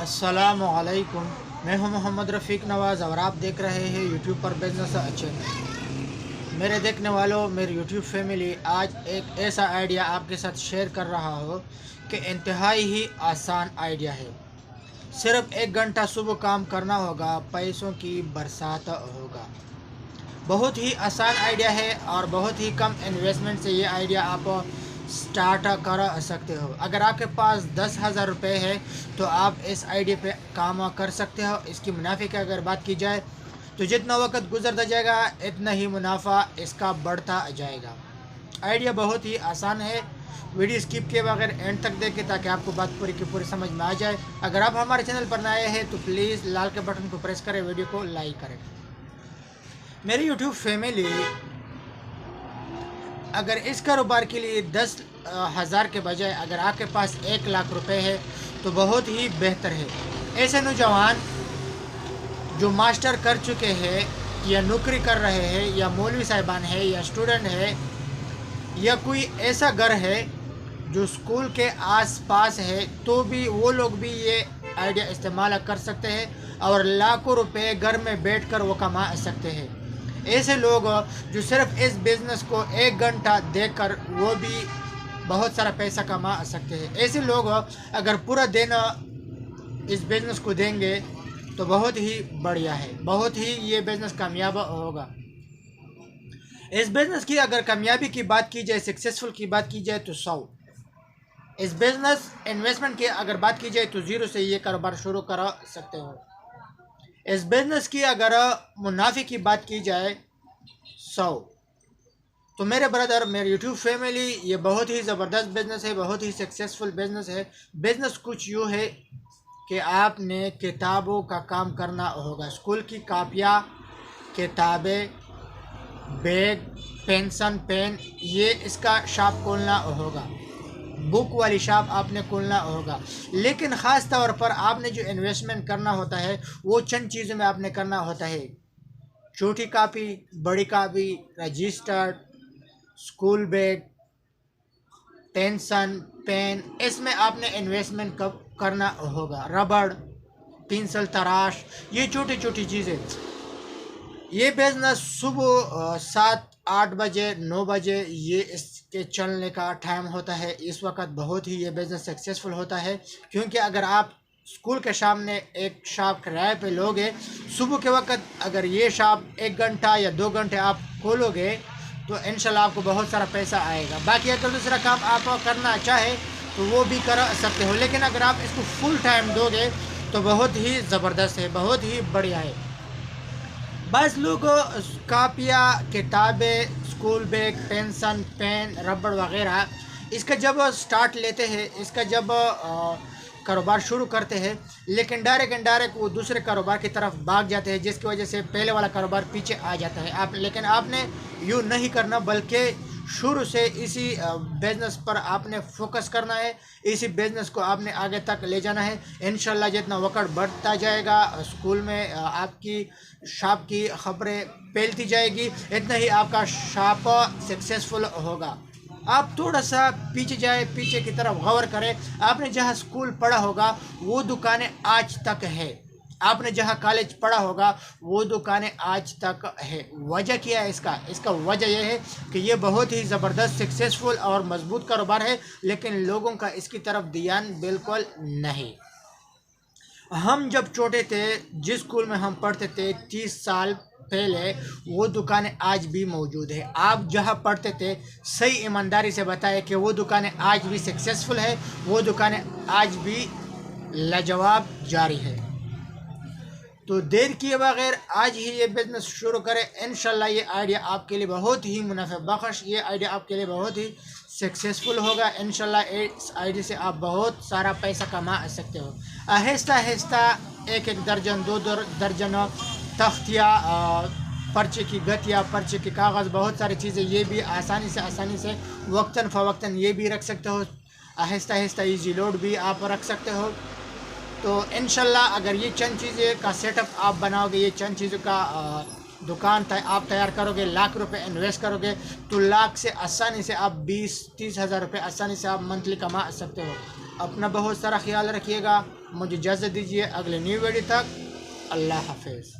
अस्सलामुअलैकुम। मैं हूं मोहम्मद रफ़ीक नवाज़ और आप देख रहे हैं यूट्यूब पर बिज़नेस चैनल। मेरे देखने वालों, मेरी यूट्यूब फैमिली, आज एक ऐसा आइडिया आपके साथ शेयर कर रहा हो कि इंतहाई ही आसान आइडिया है। सिर्फ 1 घंटा सुबह काम करना होगा, पैसों की बरसात होगा। बहुत ही आसान आइडिया है और बहुत ही कम इन्वेस्टमेंट से ये आइडिया आप स्टार्ट कर सकते हो। अगर आपके पास 10,000 रुपये है तो आप इस आइडिया पे काम कर सकते हो। इसकी मुनाफे की अगर बात की जाए तो जितना वक्त गुजरता जाएगा इतना ही मुनाफा इसका बढ़ता जाएगा। आइडिया बहुत ही आसान है। वीडियो स्किप किए बगैर एंड तक देखें ताकि आपको बात पूरी की पूरी समझ में आ जाए। अगर आप हमारे चैनल पर नए हैं तो प्लीज़ लाल के बटन को प्रेस करें, वीडियो को लाइक करें। मेरी यूट्यूब फैमिली, अगर इस कारोबार के लिए 10,000 के बजाय अगर आपके पास 1 लाख रुपए है तो बहुत ही बेहतर है। ऐसे नौजवान जो मास्टर कर चुके हैं या नौकरी कर रहे हैं या मौलवी साहिबान है या स्टूडेंट है या कोई ऐसा घर है जो स्कूल के आसपास है, तो भी वो लोग भी ये आइडिया इस्तेमाल कर सकते हैं और लाखों रुपए घर में बैठकर वो कमा सकते हैं। ऐसे लोग जो सिर्फ इस बिज़नेस को 1 घंटा देकर वो भी बहुत सारा पैसा कमा सकते हैं। ऐसे लोग अगर पूरा दिन इस बिज़नेस को देंगे तो बहुत ही बढ़िया है, बहुत ही ये बिज़नेस कामयाब होगा। इस बिज़नेस की अगर कामयाबी की बात की जाए, सक्सेसफुल की बात की जाए तो 100। इस बिज़नेस इन्वेस्टमेंट की अगर बात की जाए तो 0 से ये कारोबार शुरू कर सकते हो। इस बिज़नेस की अगर मुनाफे की बात की जाए 100। तो मेरे ब्रदर, मेरे यूट्यूब फैमिली, ये बहुत ही ज़बरदस्त बिज़नेस है, बहुत ही सक्सेसफुल बिज़नेस है। बिज़नेस कुछ यूँ है कि आपने किताबों का काम करना होगा। स्कूल की कापियाँ, किताबें, बैग, पेंसिल, पेन, ये इसका शॉप खोलना होगा। बुक वाली शॉप आपने खोलना होगा। लेकिन ख़ास तौर पर आपने जो इन्वेस्टमेंट करना होता है वो चंद चीज़ों में आपने करना होता है। छोटी कापी, बड़ी copy, register, school bag, pencil, pen, इसमें आपने इन्वेस्टमेंट कब करना होगा। रबड़, पेंसिल, तराश, ये छोटी छोटी चीज़ें। ये बिज़नेस सुबह 7-8 बजे 9 बजे ये इसके चलने का टाइम होता है। इस वक्त बहुत ही ये बिज़नेस सक्सेसफुल होता है, क्योंकि अगर आप स्कूल के सामने एक शॉप किराए पे लोगे, सुबह के वक्त अगर ये शॉप 1 घंटा या 2 घंटे आप खोलोगे तो इंशाल्लाह आपको बहुत सारा पैसा आएगा। बाकी अगर दूसरा काम आप करना चाहे तो वो भी कर सकते हो, लेकिन अगर आप इसको फुल टाइम दोगे तो बहुत ही ज़बरदस्त है, बहुत ही बढ़िया है। बस लोग कापियाँ, किताबें, स्कूल बैग, पेंसिल, पेन, रबड़ वगैरह, इसका जब स्टार्ट लेते हैं, इसका जब कारोबार शुरू करते हैं, लेकिन डायरेक्ट इनडायरेक्ट वो दूसरे कारोबार की तरफ भाग जाते हैं, जिसकी वजह से पहले वाला कारोबार पीछे आ जाता है। लेकिन आपने यूँ नहीं करना, बल्कि शुरू से इसी बिज़नेस पर आपने फोकस करना है। इसी बिज़नेस को आपने आगे तक ले जाना है। इंशाल्लाह जितना वक्त बढ़ता जाएगा, स्कूल में आपकी शॉप की खबरें फैलती जाएगी, इतना ही आपका शॉप सक्सेसफुल होगा। आप थोड़ा सा पीछे जाए, पीछे की तरफ गौर करें। आपने जहाँ स्कूल पढ़ा होगा वो दुकानें आज तक है, आपने जहाँ कॉलेज पढ़ा होगा वो दुकानें आज तक है। वजह क्या है इसका वजह यह है कि ये बहुत ही ज़बरदस्त सक्सेसफुल और मजबूत कारोबार है, लेकिन लोगों का इसकी तरफ ध्यान बिल्कुल नहीं। हम जब छोटे थे, जिस स्कूल में हम पढ़ते थे 30 साल पहले, वो दुकानें आज भी मौजूद है। आप जहाँ पढ़ते थे, सही ईमानदारी से बताएं कि वो दुकानें आज भी सक्सेसफुल है, वो दुकानें आज भी लाजवाब जारी है। तो देर किए बगैर आज ही ये बिज़नेस शुरू करें। इंशाल्लाह ये आइडिया आपके लिए बहुत ही मुनाफा बख्श, ये आइडिया आपके लिए बहुत ही सक्सेसफुल होगा। इंशाल्लाह इस आइडिया से आप बहुत सारा पैसा कमा सकते हो। आहिस्ता आहिस्ता 1-1 दर्जन 2 दर्जन तख्तियाँ, पर्चे की गतियाँ, पर्चे के कागज़, बहुत सारी चीज़ें, ये भी आसानी से वक्तन फ़वक्तन ये भी रख सकते हो। आहिस्ता आहिस्ता ईजी लोड भी आप रख सकते हो। तो इंशाल्लाह अगर ये चंद चीज़ें का सेटअप आप बनाओगे, ये चंद चीज़ों का दुकान आप तैयार करोगे, लाख रुपए इन्वेस्ट करोगे, तो लाख से आसानी से आप 20-30 हज़ार रुपये आसानी से आप मंथली कमा सकते हो। अपना बहुत सारा ख्याल रखिएगा। मुझे इजाज़त दीजिए, अगले न्यू वीडियो तक अल्लाह हाफिज़।